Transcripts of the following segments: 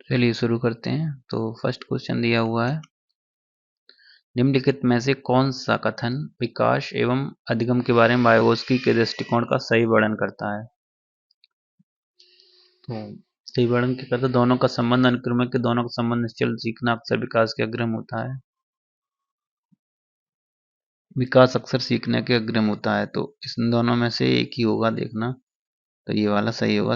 चलिए शुरू करते हैं। तो फर्स्ट क्वेश्चन दिया हुआ है, निम्नलिखित में से कौन सा कथन विकास एवं अधिगम के बारे में वाइगोत्स्की के दृष्टिकोण का सही वर्णन करता है। तो सही वर्णन क्या करता है, दोनों का संबंध अनुक्रम के दोनों का संबंध निश्चल सीखना अक्सर विकास के अग्रिम होता है। विकास अक्सर सीखने के अग्रिम होता है, तो इस दोनों में से एक ही होगा देखना। तो ये वाला सही होगा,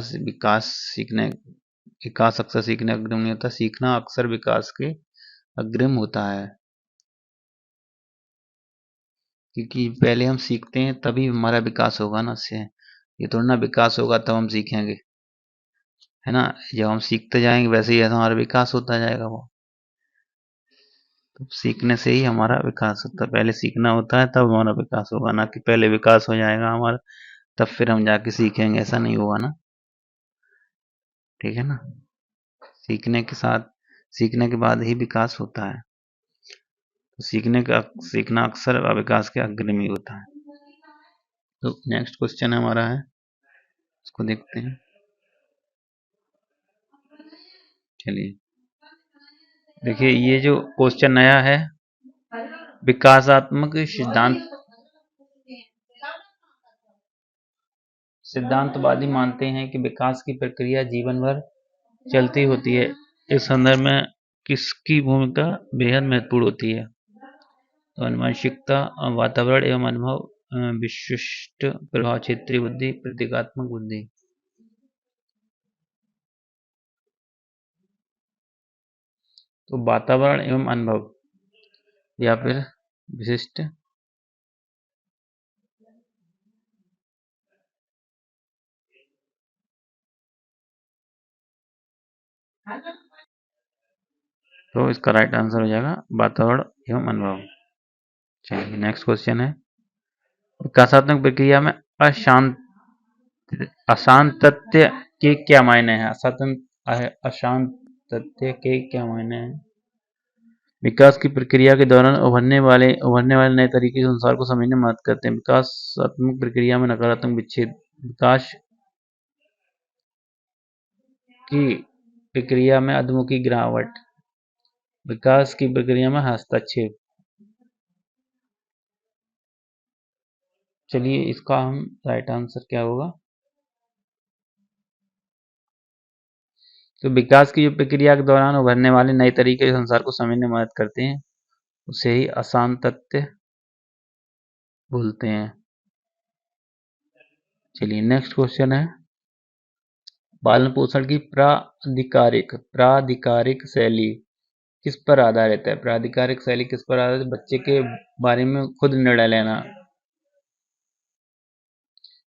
विकास अक्सर सीखने के अग्रिम नहीं होता, सीखना अक्सर विकास के अग्रिम होता है। क्योंकि पहले हम सीखते हैं तभी हमारा विकास होगा ना, से ये थोड़ा ना विकास होगा तब हम सीखेंगे, है ना। जब हम सीखते जाएंगे वैसे ही हमारा विकास होता जाएगा। वो तो सीखने से ही हमारा विकास होता है, पहले सीखना होता है तब हमारा विकास होगा, ना कि पहले विकास हो जाएगा हमारा तब फिर हम जाके सीखेंगे, ऐसा नहीं होगा ना। ठीक है ना, सीखने के बाद ही विकास होता है। तो सीखना अक्सर विकास के अग्रिम ही होता है। तो नेक्स्ट क्वेश्चन हमारा है, इसको देखते हैं। चलिए देखिए, ये जो क्वेश्चन नया है, विकासात्मक सिद्धांतवादी मानते हैं कि विकास की प्रक्रिया जीवन भर चलती होती है। इस संदर्भ में किसकी भूमिका बेहद महत्वपूर्ण होती है। तो आनुवंशिकता, वातावरण एवं अनुभव, विशिष्ट प्रभाव, क्षेत्रीय बुद्धि, प्रतीकात्मक बुद्धि। तो वातावरण एवं अनुभव या फिर विशिष्ट तो इसका राइट आंसर हो जाएगा वातावरण एवं अनुभव। चलिए नेक्स्ट क्वेश्चन है, विकासात्मक प्रक्रिया में अशांतत्य के क्या मायने हैं। अशांतत्य के क्या मायने हैं। विकास की प्रक्रिया के दौरान उभरने वाले नए तरीके के संसार को समझने में मदद करते हैं। विकासात्मक प्रक्रिया में नकारात्मक विच्छेद, विकास की प्रक्रिया में अधोमुखी गिरावट, विकास की प्रक्रिया में हस्तक्षेप। चलिए इसका हम राइट आंसर क्या होगा। तो विकास की जो प्रक्रिया के दौरान उभरने वाले नए तरीके संसार को समझने में मदद करते हैं, उसे ही अशांतत्य बोलते हैं। चलिए नेक्स्ट क्वेश्चन है, पालन पोषण की प्राधिकारिक शैली किस पर आधारित है। प्राधिकारिक शैली किस पर आधारित है। बच्चे के बारे में खुद निर्णय लेना,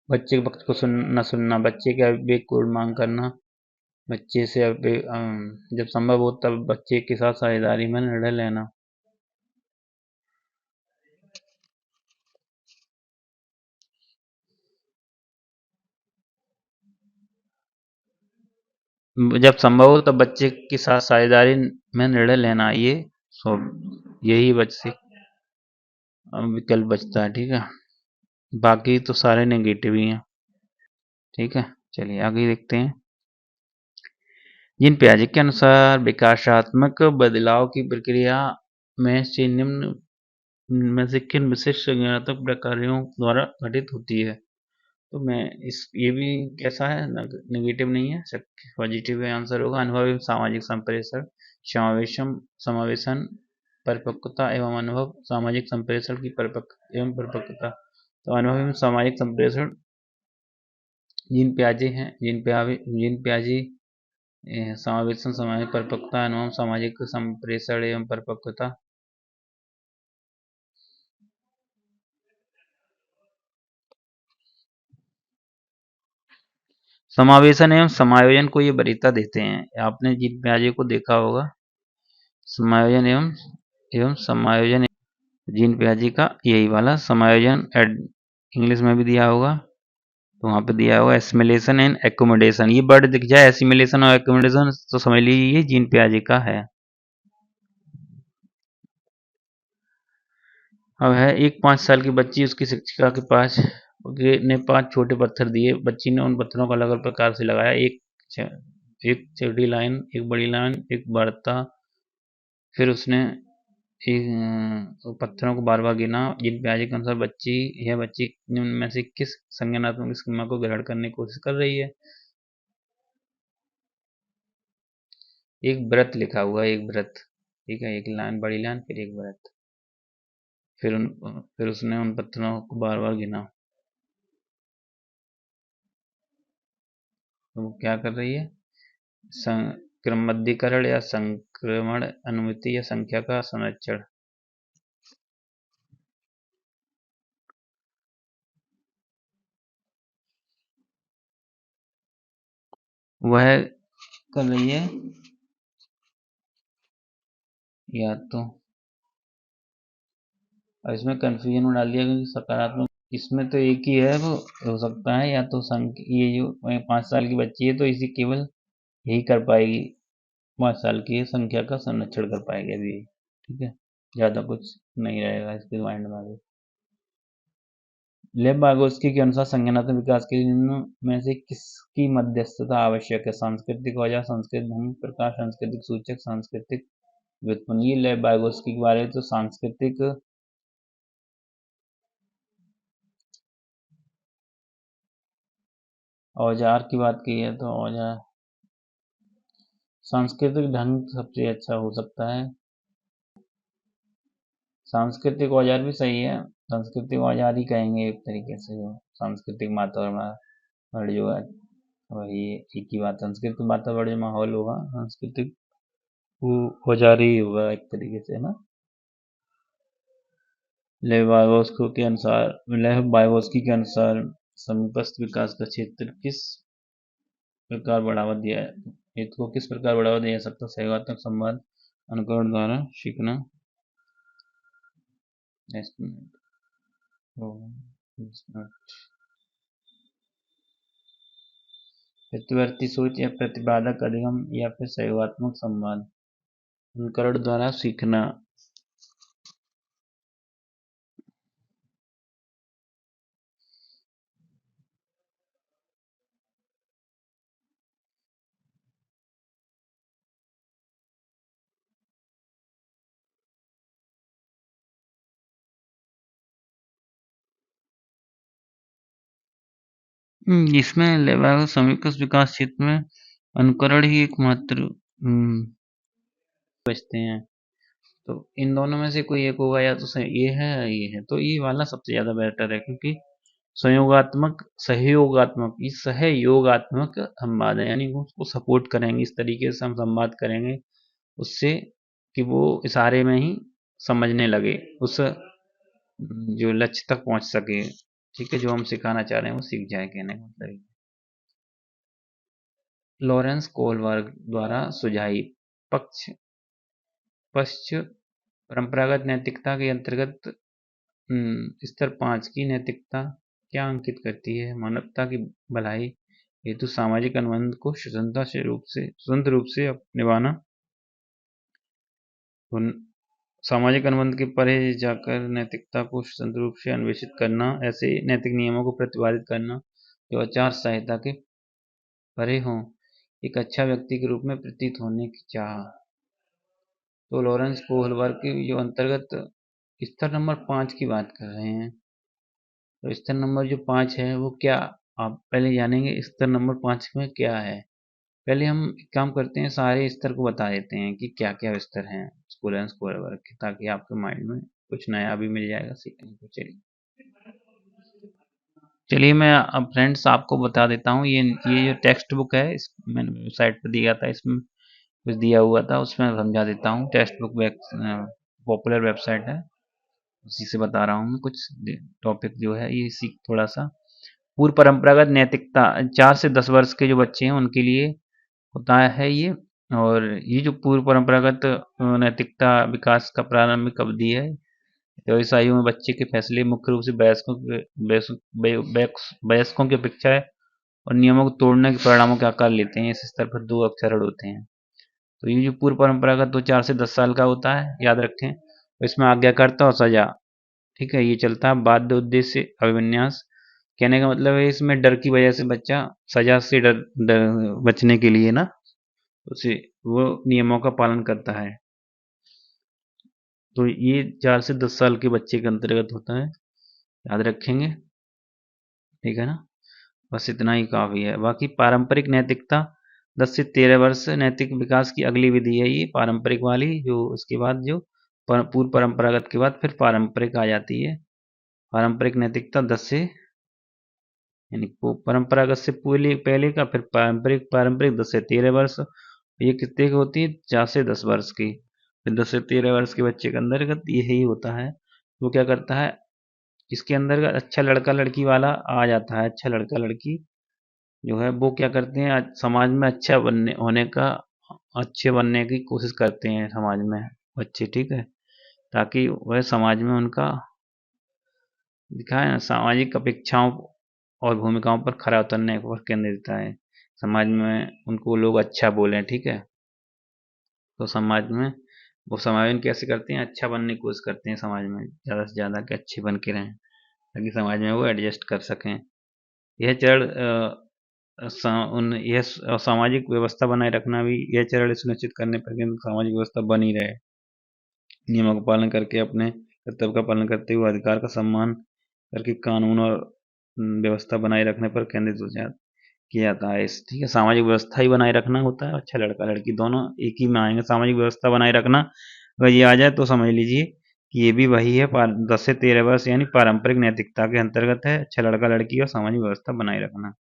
बच्चे के वक्त को न सुनना, बच्चे के विवेक को मांग करना, बच्चे से जब संभव हो तब बच्चे के साथ साझेदारी में निर्णय लेना। जब संभव हो तब बच्चे के साथ साझेदारी में निर्णय लेना, यही बच्चे विकल्प बचता है। ठीक है, बाकी तो सारे नेगेटिव ही हैं। ठीक है, चलिए आगे देखते हैं। जीन पियाजे के अनुसार विकासात्मक बदलाव की प्रक्रिया में से निम्न में से किन विशिष्ट संज्ञानात्मक प्रक्रियाओं द्वारा घटित होती है। तो मैं ये भी कैसा है, नेगेटिव नहीं है, पॉजिटिव आंसर होगा। अनुभव एवं सामाजिक संप्रेषण, समावेशन, परिपक्वता एवं अनुभव, सामाजिक संप्रेषण की परिपक्वता। तो अनुभव एवं सामाजिक संप्रेषण जीन पियाजे हैं। जीन पियाजे समावेशन, सामाजिक परिपक्वता, अनुभव, सामाजिक संप्रेषण एवं परिपक्वता। समावेशन एवं समायोजन को ये वरीयता देते हैं। आपने जीन पियाजे को देखा होगा, समायोजन एवं समायोजन जीन पियाजे का यही वाला समायोजन इंग्लिश में भी दिया होगा, तो वहां पे दिया होगा एसिमिलेशन एंड एकोमोडेशन। ये वर्ड दिख जाए एसिमिलेशन और एकोमोडेशन तो समझ लीजिए ये जीन पियाजे का है। अब है, एक 5 साल की बच्ची उसकी शिक्षिका के पास ने 5 छोटे पत्थर दिए। बच्ची ने उन पत्थरों को अलग अलग प्रकार से लगाया। एक छोटी लाइन, एक बड़ी लाइन, एक बढ़ता, फिर उसने पत्थरों को बार बार गिना जिन पे आगे के अनुसार बच्ची उनमें से किस संज्ञानात्मक स्कीमा को ग्रहण करने की कोशिश कर रही है। एक व्रत लिखा हुआ है, एक व्रत, ठीक है, एक लाइन बड़ी लाइन फिर एक व्रत, फिर उसने उन पत्थरों को बार बार गिना। तो वो क्या कर रही है? क्रमबद्धीकरण या संक्रमण अनुमति या संख्या का संरक्षण। वह कर रही है या तो, और इसमें कंफ्यूजन में डाल दिया क्योंकि सकारात्मक, इसमें तो एक ही है, वो हो सकता है या तो ये जो 5 साल की बच्ची है तो इसी केवल यही कर पाएगी, 5 साल की संख्या का संरक्षण कर पाएगी अभी, ठीक है, ज्यादा कुछ नहीं रहेगा इसके माइंड में आगे। लेब वागोस्की के अनुसार संज्ञानात्मक विकास के लिए निम्न में से किसकी मध्यस्थता आवश्यक है? सांस्कृतिक औजार, सांस्कृतिक ढंग, प्रकार, सांस्कृतिक सूचक, सांस्कृतिक व्युत्पन्न। ये लेब वागोस्की के बारे में तो सांस्कृतिक औजार की बात की है, तो औजार, सांस्कृतिक ढंग सबसे अच्छा हो सकता है। सांस्कृतिक औजार भी सही है, सांस्कृतिक औजार ही कहेंगे एक तरीके से, जो सांस्कृतिक वातावरण जो है वही एक ही बात, सांस्कृतिक वातावरण जो माहौल होगा सांस्कृतिक वो औजार ही होगा एक तरीके से ना। लेव वाइगोस्की के अनुसार समीपस्थ विकास का क्षेत्र किस प्रकार बढ़ावा दिया है? इसको किस प्रकार बढ़ावा दिया जा सकता है? सहयोगात्मक संवाद, अनुकरण द्वारा सीखना, प्रतिवर्ती सोच या प्रतिपादक अधिगम या फिर सहयोगात्मक संवाद, अनुकरण द्वारा सीखना। इसमें लेवा समीपस्थ विकास क्षेत्र में अनुकरण ही एक मात्र बचते हैं, तो इन दोनों में से कोई एक होगा, या तो ये है या ये है, तो ये वाला सबसे ज्यादा बेटर है क्योंकि सहयोगात्मक ये सहयोगात्मक संवाद है, यानी उसको सपोर्ट करेंगे, इस तरीके से हम संवाद करेंगे उससे कि वो इशारे में ही समझने लगे, उस जो लक्ष्य तक पहुंच सके, ठीक है, जो हम सिखाना चाह रहे हैं वो सीख जाए, कहने का मतलब। लॉरेंस कोहलबर्ग द्वारा सुझाई पश्च परंपरागत नैतिकता के अंतर्गत स्तर 5 की नैतिकता क्या अंकित करती है? मानवता की भलाई हेतु सामाजिक अनुबंध को स्वतंत्र रूप से निभाना, सामाजिक अनुबंध के परे जाकर नैतिकता को स्वतंत्र रूप से अन्वेषित करना, ऐसे नैतिक नियमों को प्रतिपादित करना जो आचार संहिता के परे हों, एक अच्छा व्यक्ति के रूप में प्रतीत होने की चाह। तो लॉरेंस कोहलबर्ग की जो अंतर्गत स्तर नंबर 5 की बात कर रहे हैं, तो स्तर नंबर जो 5 है वो क्या, आप पहले जानेंगे स्तर नंबर 5 में क्या है। पहले हम एक काम करते हैं, सारे स्तर को बता देते हैं कि क्या क्या स्तर हैं लॉरेंस कोहलबर्ग के, ताकि आपके माइंड में कुछ नया भी मिल जाएगा सीखने को। चलिए मैं अब फ्रेंड्स आपको बता देता हूँ, ये जो टेक्स्ट बुक है मैंने वेबसाइट पर दिया था, इसमें कुछ दिया हुआ था उसमें समझा देता हूँ। टेक्स्ट बुक पॉपुलर वेबसाइट है, उसी से बता रहा हूँ मैं कुछ टॉपिक जो है ये सीख थोड़ा सा। पूर्व परंपरागत नैतिकता 4 से 10 वर्ष के जो बच्चे हैं उनके लिए होता है ये, और ये जो पूर्व परंपरागत नैतिकता विकास का प्रारंभिक अवधि है, इस आयु में बच्चे के फैसले मुख्य रूप से वयस्कों की अपेक्षा है और नियमों को तोड़ने के परिणामों के आकार लेते हैं। इस स्तर पर 2 अक्षरण होते हैं। तो ये जो पूर्व परंपरागत तो 4 से 10 साल का होता है, याद रखें। इसमें आज्ञाकारिता और सजा, ठीक है, ये चलता है। बाध्य उद्देश्य अभिविन्यास, कहने का मतलब है इसमें डर की वजह से बच्चा सजा से डर बचने के लिए ना उसे वो नियमों का पालन करता है। तो ये 4 से 10 साल के बच्चे के अंतर्गत होता है, याद रखेंगे, ठीक है ना। बस इतना ही काफ़ी है। बाकी पारंपरिक नैतिकता 10 से 13 वर्ष नैतिक विकास की अगली विधि है ये पारंपरिक वाली, जो उसके बाद जो पूर्व परंपरागत के बाद फिर पारंपरिक आ जाती है। पारंपरिक नैतिकता 10 से यानी परंपरागत से पहले पहले का, फिर पारंपरिक पारंपरिक 10 से 13 वर्ष। ये कितने की होती है? 4 से 10 वर्ष की। फिर 10 से 13 वर्ष के बच्चे के अंतर्गत यही होता है। वो क्या करता है, इसके अंदर अच्छा लड़का लड़की वाला आ जाता है। अच्छा लड़का लड़की जो है वो क्या करते हैं, समाज में अच्छा बनने होने का, अच्छे बनने की कोशिश करते हैं समाज में बच्चे, ठीक है, ताकि वह समाज में उनका दिखाए ना, सामाजिक अपेक्षाओं और भूमिकाओं पर खरा उतरने पर केंद्रित है। समाज में उनको लोग अच्छा बोलें, ठीक है। तो समाज में वो समायोजन कैसे करते हैं, अच्छा बनने की कोशिश करते हैं समाज में ज़्यादा से ज़्यादा कि अच्छे बन के रहें, ताकि समाज में वो एडजस्ट कर सकें। यह चरण यह सामाजिक व्यवस्था बनाए रखना भी, यह चरण सुनिश्चित करने पर कि सामाजिक व्यवस्था बनी रहे, नियमों का पालन करके अपने कर्तव्य का पालन करते हुए अधिकार का सम्मान करके कानून और व्यवस्था बनाए रखने पर केंद्रित हो जाता किया जाता है। इस ठीक है, सामाजिक व्यवस्था ही बनाए रखना होता है। अच्छा लड़का लड़की दोनों एक ही में आएंगे। सामाजिक व्यवस्था बनाए रखना अगर ये आ जाए तो समझ लीजिए कि ये भी वही है, 10 से 13 वर्ष यानी पारंपरिक नैतिकता के अंतर्गत है। अच्छा लड़का लड़की और सामाजिक व्यवस्था बनाए रखना।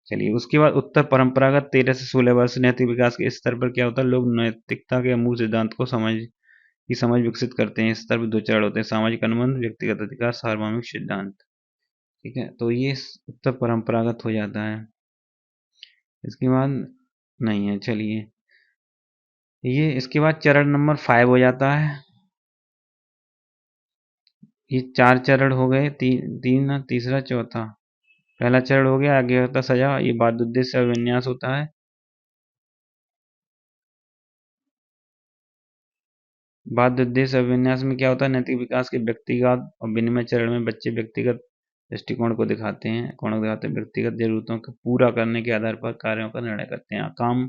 चलिए उसके बाद उत्तर परंपरागत 13 से 16 वर्ष नैतिक विकास के स्तर पर क्या होता है, लोग नैतिकता के मूल सिद्धांत को समझ विकसित करते हैं। इस स्तर पर 2 चरण होते हैं, सामाजिक अनुबंध, व्यक्तिगत अधिकार, सार्वभौमिक सिद्धांत, ठीक है। तो ये उत्तर परंपरागत हो जाता है। इसके बाद नहीं है, चलिए ये इसके बाद चरण नंबर 5 हो जाता है। ये 4 चरण हो गए, तीन ना, तीसरा चौथा। पहला चरण हो गया, आगे होता सजा, ये बाध्य उद्देश्य अभिन्यास होता है। बाध्य उद्देश्य अभिन्यास में क्या होता है, नैतिक विकास के व्यक्तिगत और विनिमय चरण में बच्चे व्यक्तिगत दृष्टिकोण को दिखाते हैं, व्यक्तिगत जरूरतों को पूरा करने के आधार पर कार्यों का निर्णय करते हैं, काम,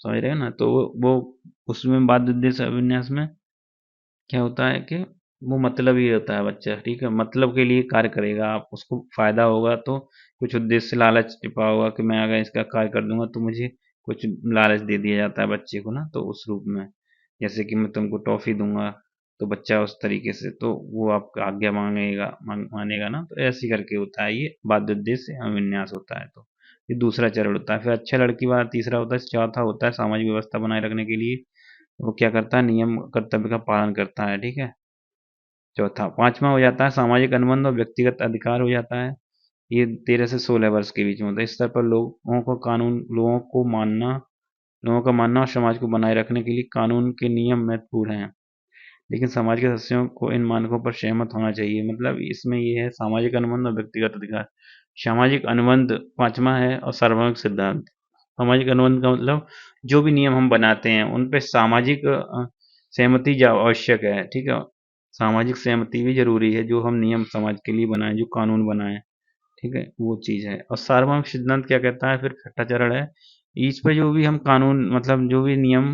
समझ रहे हैं ना। तो वो उसमें बाध्य उद्देश्य अभिन्यास में क्या होता है कि वो मतलब ही होता है बच्चा, ठीक है, मतलब के लिए कार्य करेगा। आप उसको फायदा होगा तो कुछ उद्देश्य लालच छिपा होगा कि मैं अगर इसका कार्य कर दूंगा तो मुझे कुछ लालच दे दिया जाता है बच्चे को ना, तो उस रूप में जैसे कि मैं तुमको टॉफी दूंगा तो बच्चा उस तरीके से तो वो आपका आज्ञा मानेगा ना, तो ऐसे करके होता है। ये बाध्य उद्देश्य अभिन्यास होता है। तो ये दूसरा चरण होता है। फिर अच्छा लड़की वाला तीसरा होता है। चौथा होता है सामाजिक व्यवस्था बनाए रखने के लिए वो क्या करता है, नियम कर्तव्य का पालन करता है, ठीक है। चौथा, पांचवा हो जाता है सामाजिक अनुबंध और व्यक्तिगत अधिकार हो जाता है। ये 13 से 16 वर्ष के बीच में होता है। इस स्तर पर लोगों का मानना और समाज को बनाए रखने के लिए कानून के नियम महत्वपूर्ण हैं, लेकिन समाज के सदस्यों को इन मानकों पर सहमत होना चाहिए। मतलब इसमें ये है सामाजिक अनुबंध और व्यक्तिगत अधिकार। सामाजिक अनुबंध पांचवा है और सार्वभौमिक सिद्धांत। सामाजिक अनुबंध का मतलब जो भी नियम हम बनाते हैं उन पे सामाजिक सहमति आवश्यक है, ठीक है। सामाजिक सहमति भी जरूरी है, जो हम नियम समाज के लिए बनाए, जो कानून बनाए, ठीक है, वो चीज है। और सार्वभौमिक सिद्धांत क्या कहता है, फिर छठा चरण है, इस पे जो भी हम कानून मतलब जो भी नियम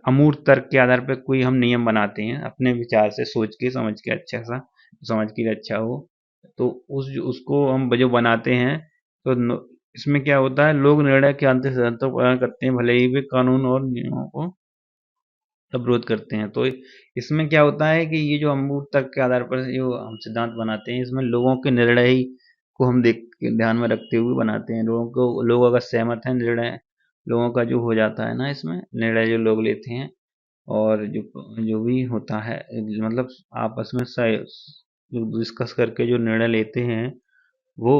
अमूर्त तर्क के आधार पर कोई हम नियम बनाते हैं अपने विचार से सोच के समझ के, अच्छा सा समाज के लिए अच्छा हो, तो उसको हम जो बनाते हैं तो इसमें क्या होता है, लोग निर्णय के अंतिम सिद्धांतों को पालन करते हैं भले ही वे कानून और नियमों को अवरोध करते हैं। तो इसमें क्या होता है कि ये जो अमूर्त तर्क के आधार पर जो हम सिद्धांत बनाते हैं, इसमें लोगों के निर्णय ही को हम ध्यान में रखते हुए बनाते हैं। लोग अगर सहमत हैं, निर्णय लोगों का जो हो जाता है ना, इसमें निर्णय जो लोग लेते हैं और जो जो भी होता है, मतलब आपस में जो डिस्कस करके जो निर्णय लेते हैं वो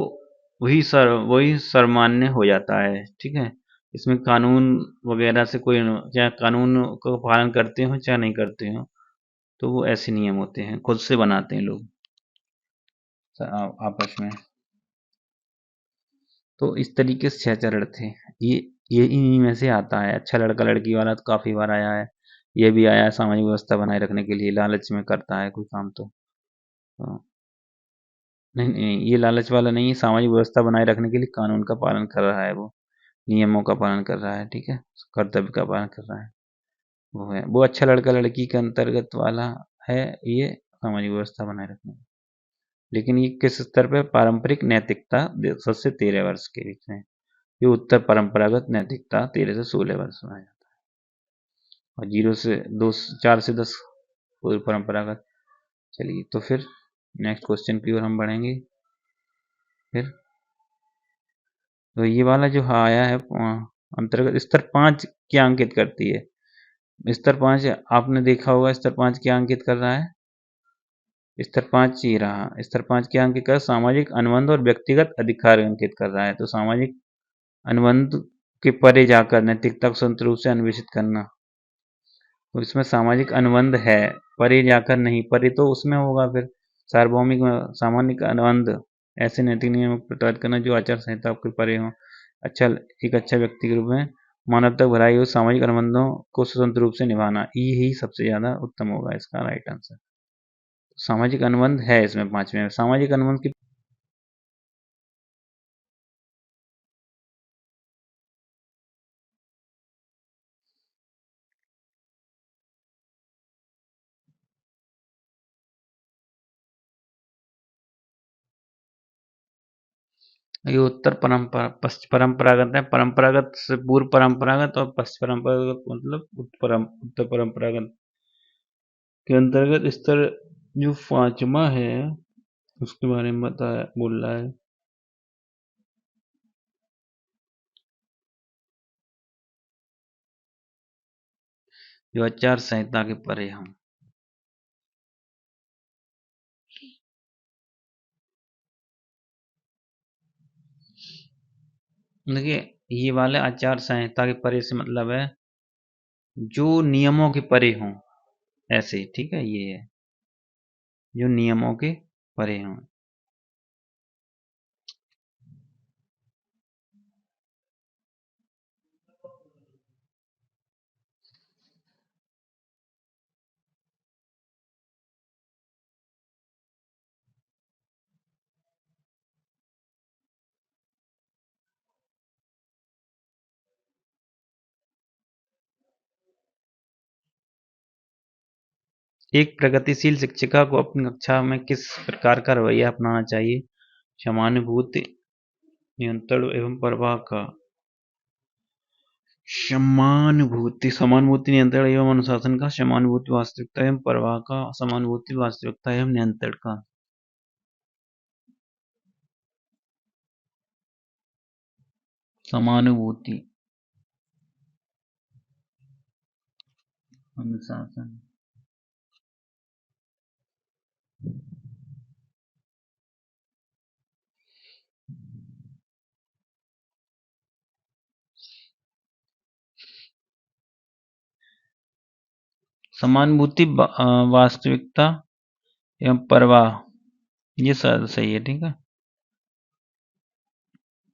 वही सर्वमान्य हो जाता है, ठीक है। इसमें कानून वगैरह से कोई, चाहे कानून को पालन करते हो चाहे नहीं करते हो, तो वो ऐसे नियम होते हैं, खुद से बनाते हैं लोग आपस में। तो इस तरीके से 6 चरण थे। ये ये इन्हीं में से आता है। अच्छा लड़का लड़की वाला तो काफी बार आया है। ये भी आया है सामाजिक व्यवस्था बनाए रखने के लिए, लालच में करता है कोई काम तो नहीं नहीं, ये लालच वाला नहीं है, सामाजिक व्यवस्था बनाए रखने के लिए कानून का पालन कर रहा है वो, नियमों का पालन कर रहा है, ठीक है, कर्तव्य का पालन कर रहा है, वो है। वो अच्छा लड़का लड़की के अंतर्गत वाला है ये सामाजिक व्यवस्था बनाए रखना। लेकिन ये किस स्तर पे? पारंपरिक नैतिकता 10 से 13 वर्ष के बीच में। ये उत्तर परंपरागत नैतिकता 13 से 16 वर्ष में आ जाता है, और 0 से 2 4 से 10 पूर्व परंपरागत। चलिए तो फिर नेक्स्ट क्वेश्चन की ओर हम बढ़ेंगे। फिर तो ये वाला जो आया है अंतर्गत स्तर 5 क्या अंकित करती है? स्तर 5 आपने देखा होगा, स्तर 5 क्या अंकित कर रहा है? स्तर 5 ही रहा। स्तर 5 क्या अंकित कर? सामाजिक अनुबंध और व्यक्तिगत अधिकार अंकित कर रहा है। तो सामाजिक अनुबंध के परे जाकर नैतिकता को स्वतंत्र रूप से अन्वेषित करना, तो इसमें सामाजिक अनुबंध है, परे जाकर नहीं। परे तो उसमें होगा फिर सार्वभौमिक सामाजिक अनुबंध, ऐसे नैतिक नियम प्रतिपादित करना जो आचार संहिता के परे हो। अच्छा, एक अच्छा व्यक्ति के रूप में मानवता भलाई और सामाजिक अनुबंधों को स्वतंत्र रूप से निभाना, यही सबसे ज्यादा उत्तम होगा इसका राइट आंसर। सामाजिक अनुबंध है इसमें 5वें में। सामाजिक अनुबंध की ये उत्तर परंपरा पश्च परंपरागत है। परंपरागत से पूर्व परंपरागत और पश्च परंपरागत मतलब उत्तर परंपरागत के अंतर्गत स्तर जो 5वां है उसके बारे में बताया बोल रहा है। जो आचार संहिता के परे हम देखिए, ये वाले आचार संहिता के परे से मतलब है जो नियमों के परे हों, ऐसे, ठीक है, ये है जो नियमों के परे हों। एक प्रगतिशील शिक्षिका को अपनी कक्षा में किस प्रकार का रवैया अपनाना चाहिए? समानुभूति, नियंत्रण एवं प्रवाह का। समानुभूति नियंत्रण एवं अनुशासन का। समानुभूति वास्तविकता एवं प्रवाह का। समानुभूति वास्तविकता एवं नियंत्रण का। समानुभूति, अनुशासन। समानुभूति वास्तविकता एवं प्रवाह, ये सही है, ठीक है।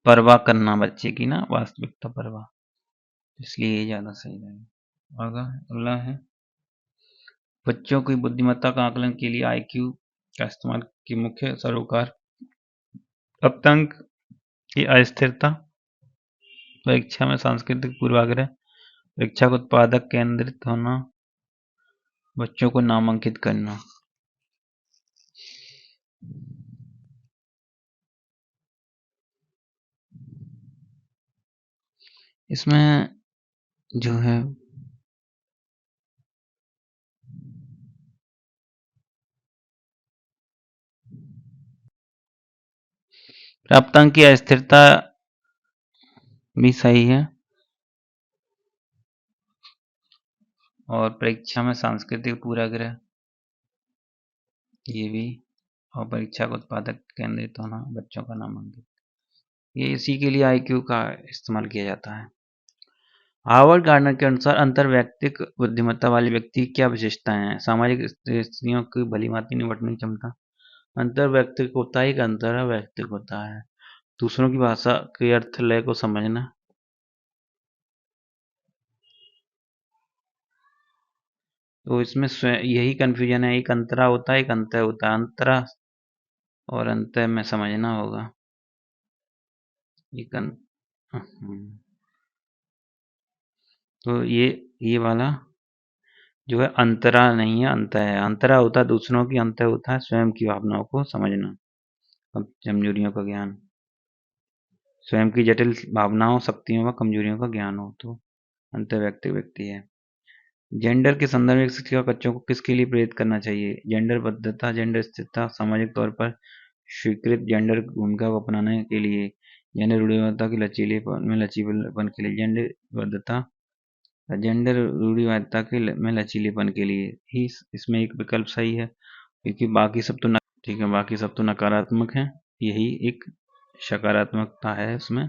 परवाह करना बच्चे की ना, वास्तविकता परवाह, इसलिए ये ज्यादा सही रहेगा। अगला है बच्चों की बुद्धिमत्ता का आकलन के लिए आईक्यू का इस्तेमाल की मुख्य सरोकार। अपतंक की अस्थिरता, परीक्षा में सांस्कृतिक पूर्वाग्रह, परीक्षा को उत्पादक केंद्रित होना, बच्चों को नामांकित करना। इसमें जो है प्राप्तांक की अस्थिरता भी सही है, और परीक्षा में सांस्कृतिक पूर्वाग्रह ये भी, और परीक्षा को उत्पादक केंद्रित होना, बच्चों का नामांकित, ये इसी के लिए आईक्यू का इस्तेमाल किया जाता है। हार्वर्ड गार्डनर के अनुसार अंतर्वैयक्तिक बुद्धिमत्ता वाले व्यक्ति की क्या विशेषताएं हैं? सामाजिक स्थितियों की भलीभांति निपटने की क्षमता। अंतर्वैयक्तिक होता है, एक अंतर्वैयक्तिक होता है दूसरों की भाषा के अर्थ लय को समझना। तो इसमें यही कंफ्यूजन है, एक अंतरा होता है, एक अंतः होता है। अंतरा और अंतः में समझना होगा। एक तो ये वाला जो है अंतरा नहीं है, अंत है। अंतरा होता है दूसरों की, अंत होता है स्वयं की भावनाओं को समझना, कमजोरियों का ज्ञान। स्वयं की जटिल भावनाओं, शक्तियों व कमजोरियों का ज्ञान हो तो अंत व्यक्ति व्यक्ति है। जेंडर के संदर्भ में एक शिक्षक बच्चों को किसके लिए प्रेरित करना चाहिए? जेंडर बद्धता, जेंडर स्थिरता, सामाजिक तौर पर स्वीकृत जेंडर भूमिका को अपनाने के लिए, जेंडर रूढ़िवादिता की लचीलेपन के लिए, जेंडर बद्धता, जेंडर रूढ़िवादिता के में लचीलेपन के लिए ही इसमें एक विकल्प सही है, क्योंकि बाकी सब तो ठीक है, बाकी सब तो नकारात्मक है, यही एक सकारात्मकता है उसमें।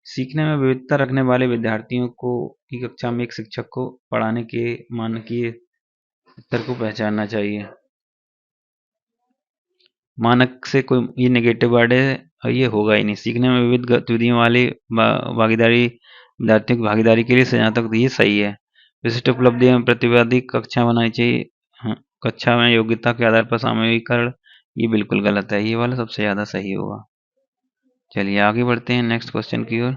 सीखने में विविधता रखने वाले विद्यार्थियों को की कक्षा में एक शिक्षक को पढ़ाने के मानकीय स्तर को पहचानना चाहिए। मानक से कोई ये नेगेटिव वर्ड है और ये होगा ही नहीं। सीखने में विविध गतिविधियों वाली भागीदारी, विद्यार्थियों की भागीदारी के लिए स्नातक, ये सही है। विशिष्ट उपलब्धि एवं प्रतिवादी कक्षा बनानी चाहिए। हाँ, कक्षा में योग्यता के आधार पर सामूहिकरण, ये बिल्कुल गलत है, ये वाला सबसे ज्यादा सही होगा। चलिए आगे बढ़ते हैं नेक्स्ट क्वेश्चन की ओर।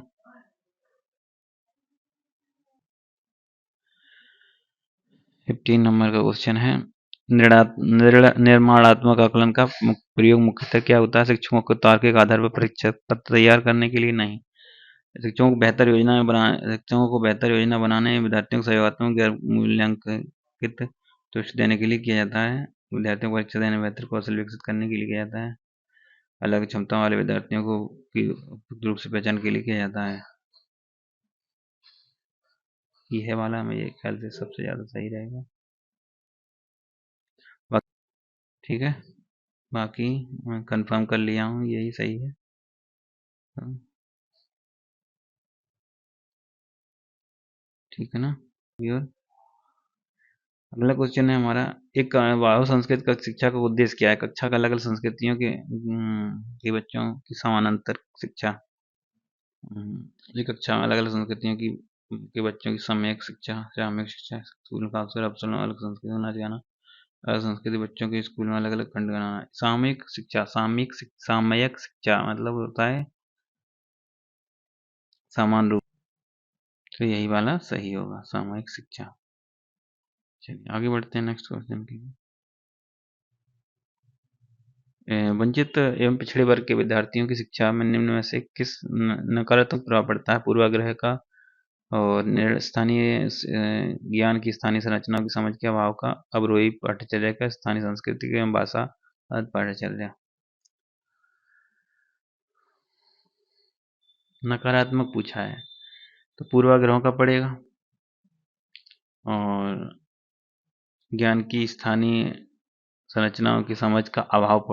15 नंबर का क्वेश्चन है, निर्माणात्मक आकलन का प्रयोग मुख्यतः क्या होता है? शिक्षकों को तार्किक आधार पर परीक्षा पत्र तैयार करने के लिए नहीं। शिक्षकों को बेहतर योजना बनाने, विद्यार्थियों को सहयोगात्मक गैर मूल्यांकित तुष्ट देने के लिए किया जाता है। विद्यार्थियों को परीक्षा देने, बेहतर कौशल विकसित करने के लिए किया जाता है। अलग क्षमता वाले विद्यार्थियों को की उपयुक्त रूप से पहचान के लिए किया जाता है। यह वाला मेरे ख्याल से सबसे ज्यादा सही रहेगा। ठीक है, बाकी मैं कंफर्म कर लिया हूँ, यही सही है। ठीक है ना व्यूअर। अगला क्वेश्चन है हमारा, एक वायु संस्कृत का शिक्षा का उद्देश्य क्या है? कक्षा का अलग अलग संस्कृतियों के बच्चों की समानांतर शिक्षा। ये कक्षा में अलग अलग संस्कृतियों की के बच्चों की सम्यक शिक्षा, सामयिक शिक्षा, स्कूल का अवसर अवसर में अलग संस्कृति होना जाना, अलग संस्कृति बच्चों के स्कूल में अलग अलग खंड बनाना। सामयिक शिक्षा, सामयिक शिक्षा मतलब होता है समान रूप, तो यही वाला सही होगा, सामयिक शिक्षा। चलिए आगे बढ़ते हैं नेक्स्ट क्वेश्चन की। वंचित एवं पिछड़े वर्ग के विद्यार्थियों की शिक्षा में निम्न में से किस नकारात्मक प्रभाव पड़ता है? पूर्वाग्रह का, और स्थानीय ज्ञान की, स्थानीय संरचना की समझ के अभाव का, अवरोही पाठ्यचर्या का, स्थानीय संस्कृति एवं भाषा पाठ्यचर्या। नकारात्मक पूछा है तो पूर्वाग्रहों का पड़ेगा, और ज्ञान की स्थानीय संरचनाओं की समझ का अभाव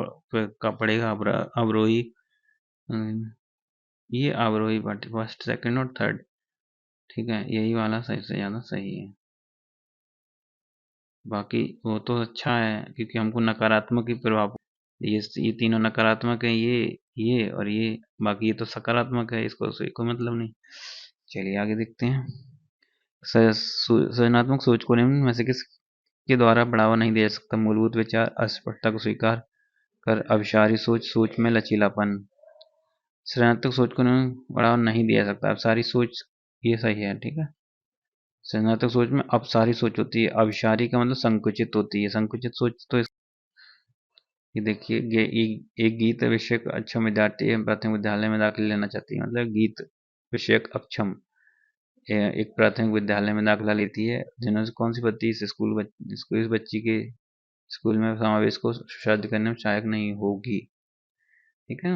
का पड़ेगा अवरोही। ये अवरोही पाठ्य फर्स्ट सेकंड और थर्ड, ठीक है, यही वाला सही से ज्यादा सही है। बाकी वो तो अच्छा है क्योंकि हमको नकारात्मक ही प्रभाव, ये तीनों नकारात्मक है, ये और ये, बाकी ये तो सकारात्मक है, इसको से कोई मतलब नहीं। चलिए आगे देखते हैं। सृजनात्मक सोच को निम्न में से किस के द्वारा बढ़ावा नहीं दिया जा सकता? मूलभूत विचार, अस्पष्टता को स्वीकार कर, अविचारी सोच, सोच में लचीलापन। सृजनात्मक सोच को बढ़ावा नहीं दिया जा सकता, अविचारी सोच, ये सही है, ठीक है। सृजनात्मक सोच में अपसारी सोच होती है, अविचारी का मतलब संकुचित होती है, संकुचित सोच तो ये देखिए, एक गीत विषयक अक्षम विद्यार्थी प्राथमिक विद्यालय में दाखिला लेना चाहती है, मतलब गीत विषयक अक्षम एक प्राथमिक विद्यालय में दाखिला लेती है, जिन्होंने कौन सी बच्ची इस बच्ची के स्कूल में समावेश को शादी करने में सहायक नहीं होगी, ठीक है।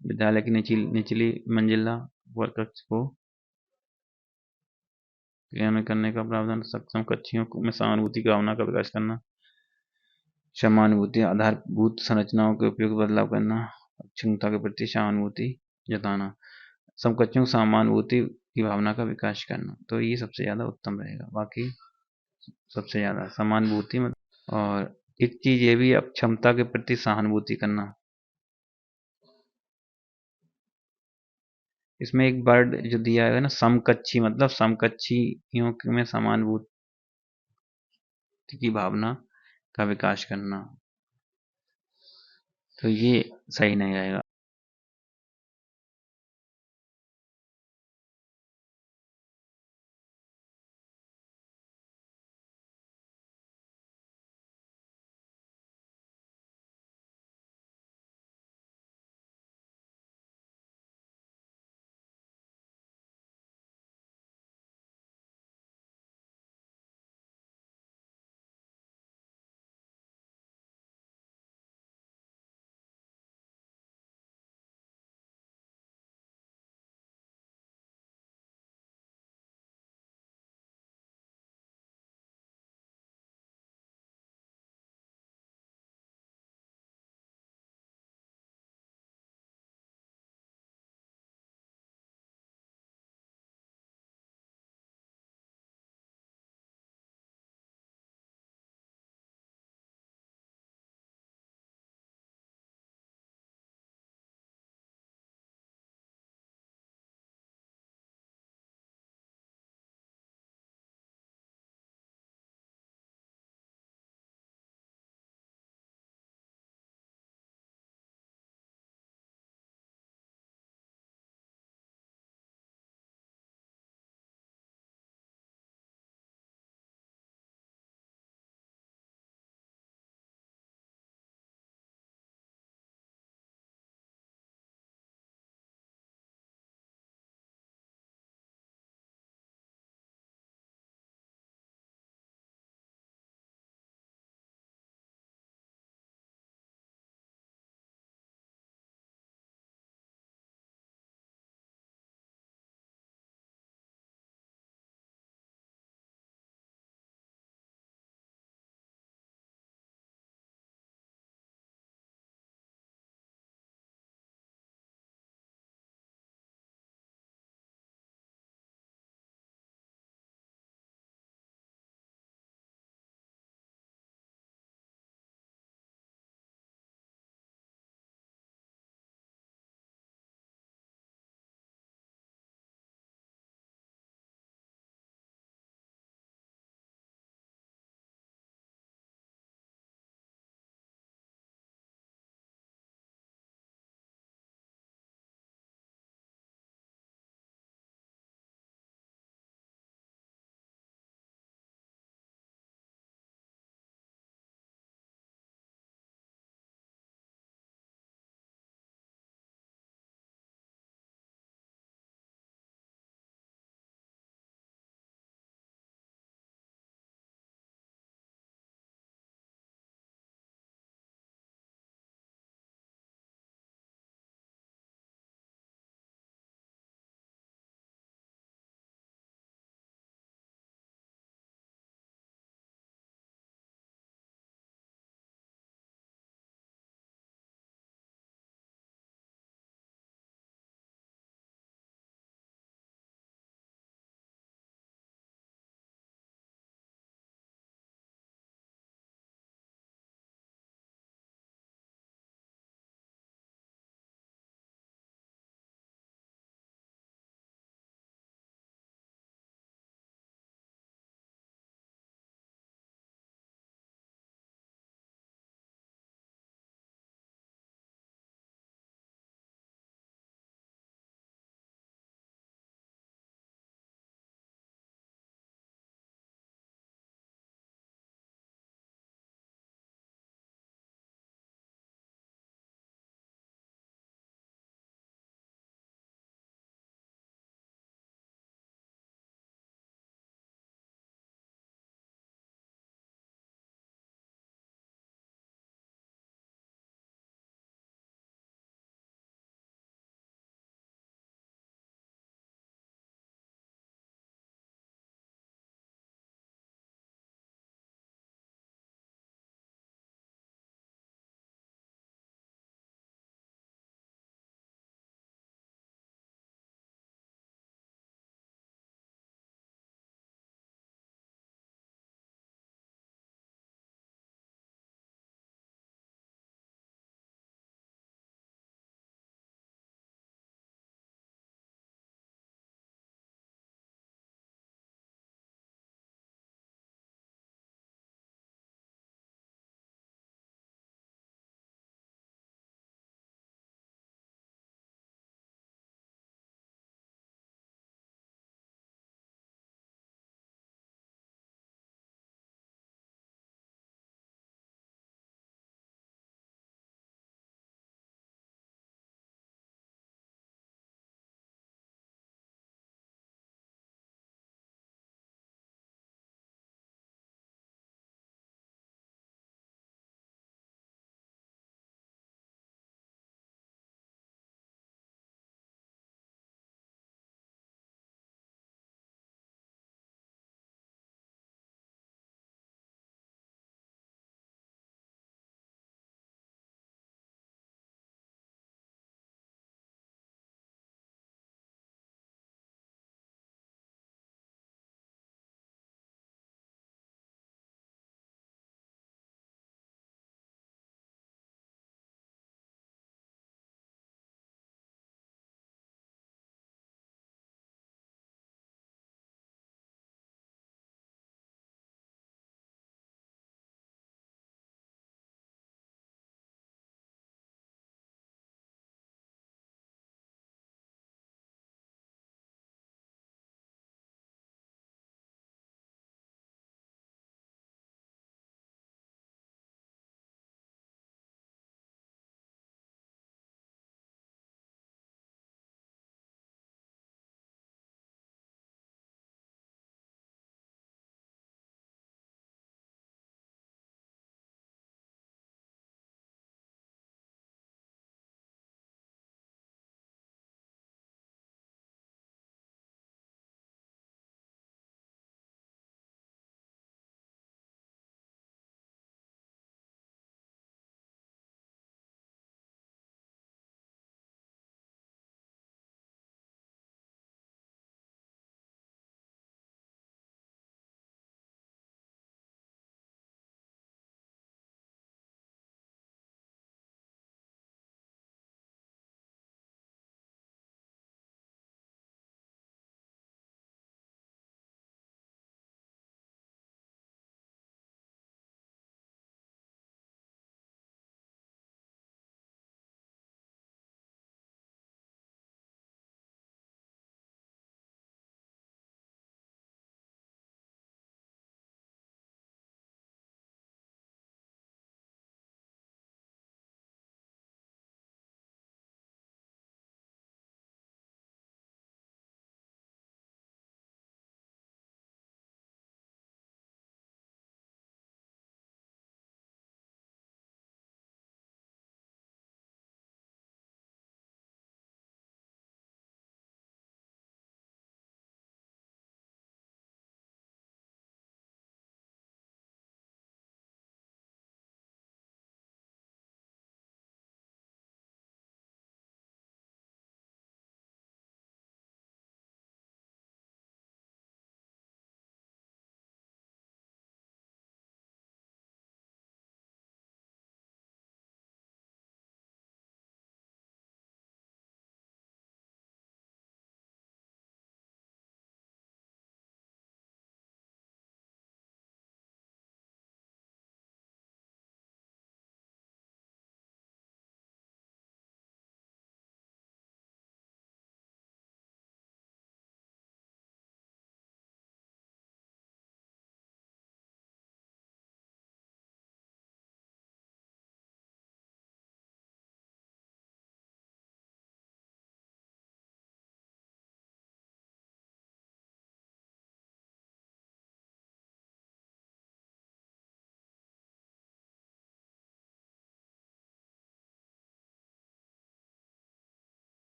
विद्यालय की निचली मंजिला वर्कर्स को क्रिया में करने का प्रावधान, सक्षम कक्षियों में सहानुभूति की भावना का विकास करना, समानुभूति आधारभूत संरचनाओं के उपयोग बदलाव करना, क्षमता के प्रति सहानुभूति जताना, समकक्षों समानुभूति की भावना का विकास करना, तो ये सबसे ज्यादा उत्तम रहेगा। बाकी सबसे ज्यादा समानुभूति में, और एक चीज ये भी, अब क्षमता के प्रति सहानुभूति करना, इसमें एक वर्ड जो दिया है ना समकक्षी, मतलब समकक्षियों में समानुभूति की भावना का विकास करना, तो ये सही नहीं रहेगा।